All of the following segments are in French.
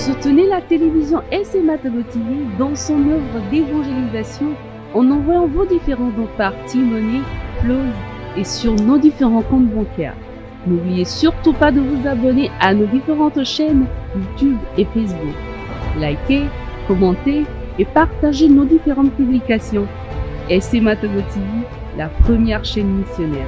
Soutenez la télévision SMA Togo TV dans son œuvre d'évangélisation en envoyant vos différents dons par T-Money, Flows et sur nos différents comptes bancaires. N'oubliez surtout pas de vous abonner à nos différentes chaînes YouTube et Facebook. Likez, commentez et partagez nos différentes publications. SMA Togo TV, la première chaîne missionnaire.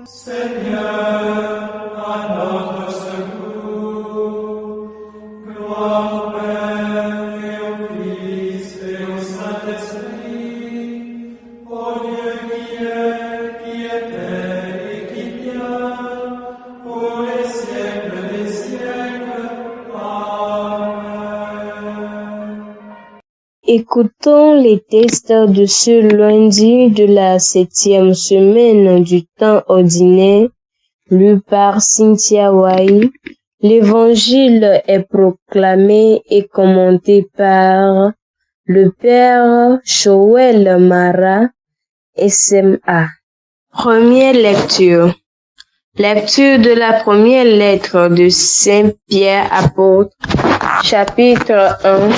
Seigneur, à notre secours, gloire au Père et au Fils et au Saint-Esprit, au Dieu qui est, qui était et qui vient, pour les siècles des siècles. Amen. Écoutons les textes de ce lundi de la 7e semaine du temps ordinaire, lu par Cynthia Wai. L'évangile est proclamé et commenté par le Père Joël Mara, SMA. Première lecture. Lecture de la première lettre de Saint Pierre apôtre, chapitre 1.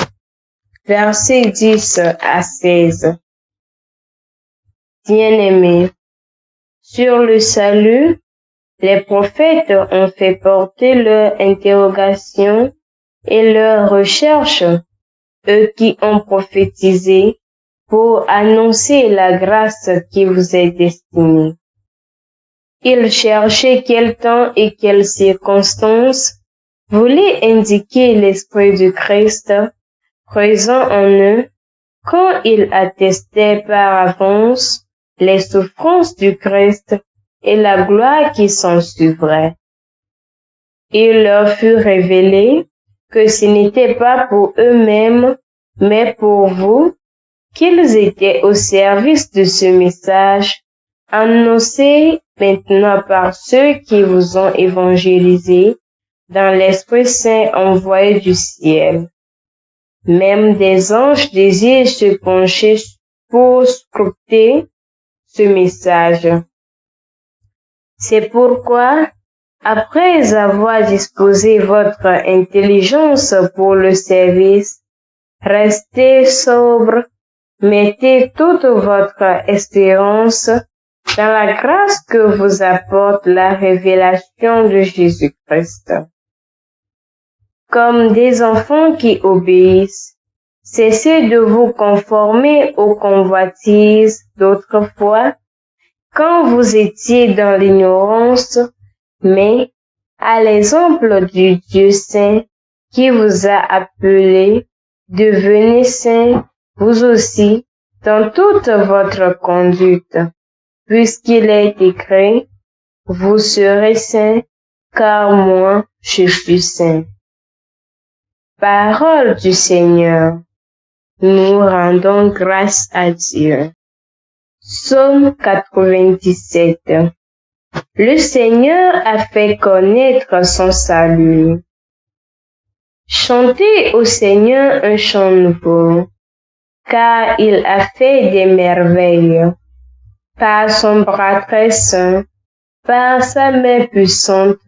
Versets 10 à 16. Bien-aimés, sur le salut, les prophètes ont fait porter leur interrogation et leur recherche, eux qui ont prophétisé, pour annoncer la grâce qui vous est destinée. Ils cherchaient quel temps et quelles circonstances voulaient indiquer l'Esprit du Christ présent en eux, quand ils attestaient par avance les souffrances du Christ et la gloire qui s'ensuivrait. Il leur fut révélé que ce n'était pas pour eux-mêmes, mais pour vous, qu'ils étaient au service de ce message, annoncé maintenant par ceux qui vous ont évangélisé dans l'Esprit Saint envoyé du ciel. Même des anges désirent se pencher pour scruter ce message. C'est pourquoi, après avoir disposé votre intelligence pour le service, restez sobre, mettez toute votre espérance dans la grâce que vous apporte la révélation de Jésus-Christ. Comme des enfants qui obéissent, cessez de vous conformer aux convoitises d'autrefois, quand vous étiez dans l'ignorance, mais à l'exemple du Dieu saint qui vous a appelé, devenez saints, vous aussi, dans toute votre conduite, puisqu'il est écrit, vous serez saints, car moi, je suis saint. Parole du Seigneur. Nous rendons grâce à Dieu. Psaume 97. Le Seigneur a fait connaître son salut. Chantez au Seigneur un chant nouveau, car il a fait des merveilles. Par son bras très saint, par sa main puissante,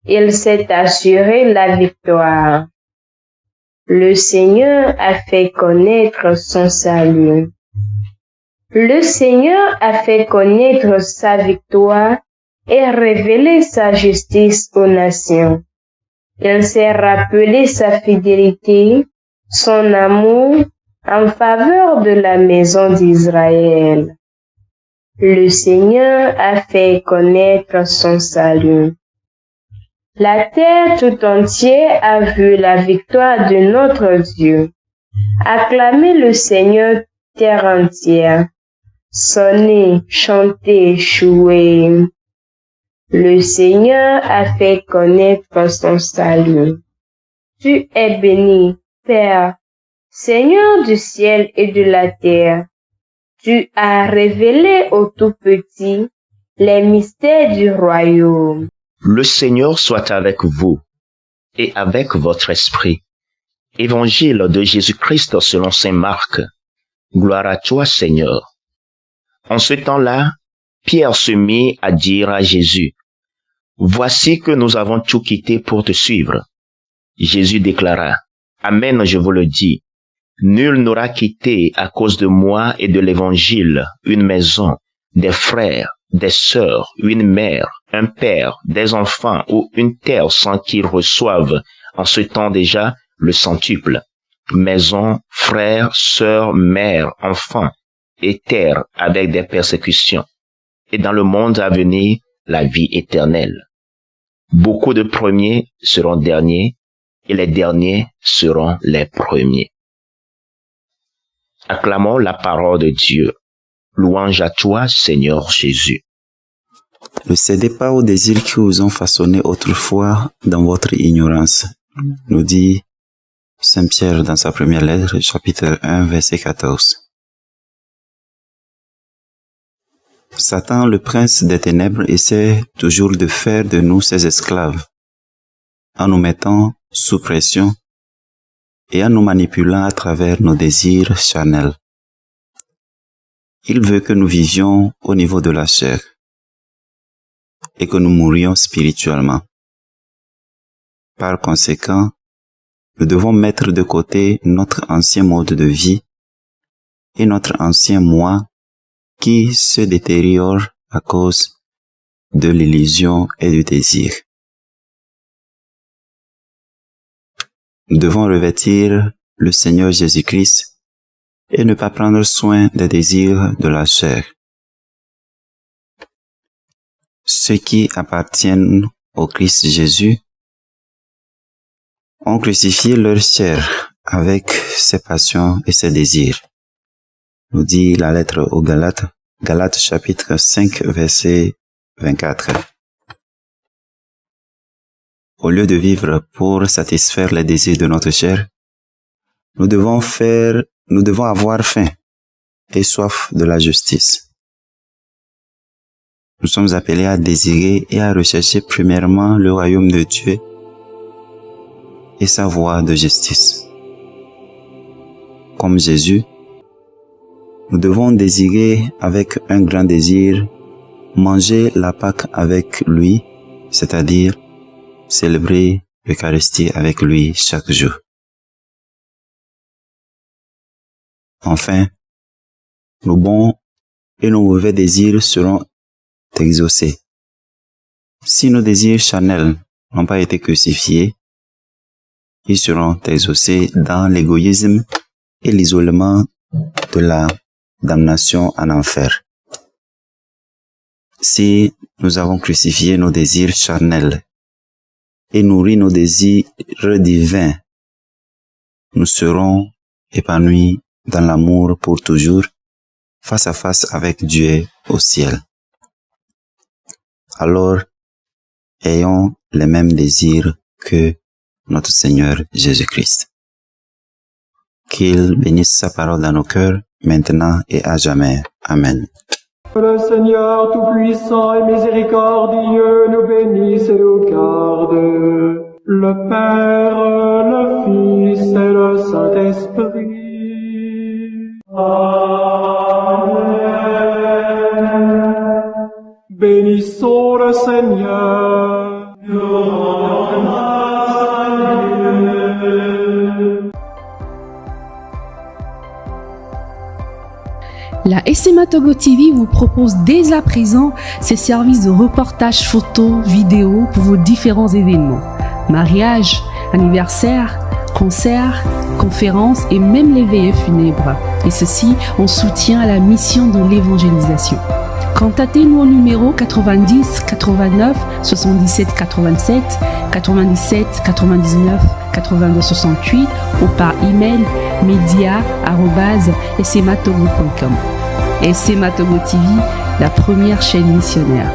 il s'est assuré la victoire. Le Seigneur a fait connaître son salut. Le Seigneur a fait connaître sa victoire et révélé sa justice aux nations. Il s'est rappelé sa fidélité, son amour en faveur de la maison d'Israël. Le Seigneur a fait connaître son salut. La terre tout entière a vu la victoire de notre Dieu. Acclamez le Seigneur, terre entière. Sonnez, chantez, jouez. Le Seigneur a fait connaître son salut. Tu es béni, Père, Seigneur du ciel et de la terre, tu as révélé aux tout-petits les mystères du royaume. Le Seigneur soit avec vous et avec votre esprit. Évangile de Jésus-Christ selon saint Marc. Gloire à toi, Seigneur. En ce temps-là, Pierre se mit à dire à Jésus, « Voici que nous avons tout quitté pour te suivre. » Jésus déclara, « Amen, je vous le dis. Nul n'aura quitté à cause de moi et de l'Évangile une maison, des frères, des sœurs, une mère, un père, des enfants ou une terre sans qu'ils reçoivent en ce temps déjà le centuple. Maison, frères, sœurs, mères, enfants et terre avec des persécutions. Et dans le monde à venir, la vie éternelle. Beaucoup de premiers seront derniers et les derniers seront les premiers. Acclamons la parole de Dieu. Louange à toi, Seigneur Jésus. Ne cédez pas aux désirs qui vous ont façonné autrefois dans votre ignorance, nous dit Saint Pierre dans sa première lettre, chapitre 1, verset 14. Satan, le prince des ténèbres, essaie toujours de faire de nous ses esclaves, en nous mettant sous pression et en nous manipulant à travers nos désirs charnels. Il veut que nous vivions au niveau de la chair et que nous mourions spirituellement. Par conséquent, nous devons mettre de côté notre ancien mode de vie et notre ancien moi qui se détériore à cause de l'illusion et du désir. Nous devons revêtir le Seigneur Jésus-Christ et ne pas prendre soin des désirs de la chair. Ceux qui appartiennent au Christ Jésus ont crucifié leur chair avec ses passions et ses désirs. Nous dit la lettre aux Galates, Galates chapitre 5, verset 24. Au lieu de vivre pour satisfaire les désirs de notre chair, nous devons avoir faim et soif de la justice. Nous sommes appelés à désirer et à rechercher premièrement le royaume de Dieu et sa voie de justice. Comme Jésus, nous devons désirer avec un grand désir manger la Pâque avec lui, c'est-à-dire célébrer l'Eucharistie avec lui chaque jour. Enfin, nos bons et nos mauvais désirs seront exaucés. Si nos désirs charnels n'ont pas été crucifiés, ils seront exaucés dans l'égoïsme et l'isolement de la damnation en enfer. Si nous avons crucifié nos désirs charnels et nourri nos désirs divins, nous serons épanouis dans l'amour pour toujours, face à face avec Dieu au ciel. Alors, ayons les mêmes désirs que notre Seigneur Jésus-Christ. Qu'il bénisse sa parole dans nos cœurs, maintenant et à jamais. Amen. Le Seigneur Tout-Puissant et Miséricordieux nous bénisse et nous garde. Le Père, le Fils et le Saint-Esprit. Amen. Bénissons le Seigneur. Nous rendons grâce à Dieu. La SMA Togo TV vous propose dès à présent ses services de reportage photo, vidéo pour vos différents événements. Mariage, anniversaire, concerts, conférences et même les veillées funèbres. Et ceci en soutien à la mission de l'évangélisation. Contactez-nous au numéro 90 89 77 87 97 99 82 68 ou par email media@smatogo.com. SMA Togo TV, la première chaîne missionnaire.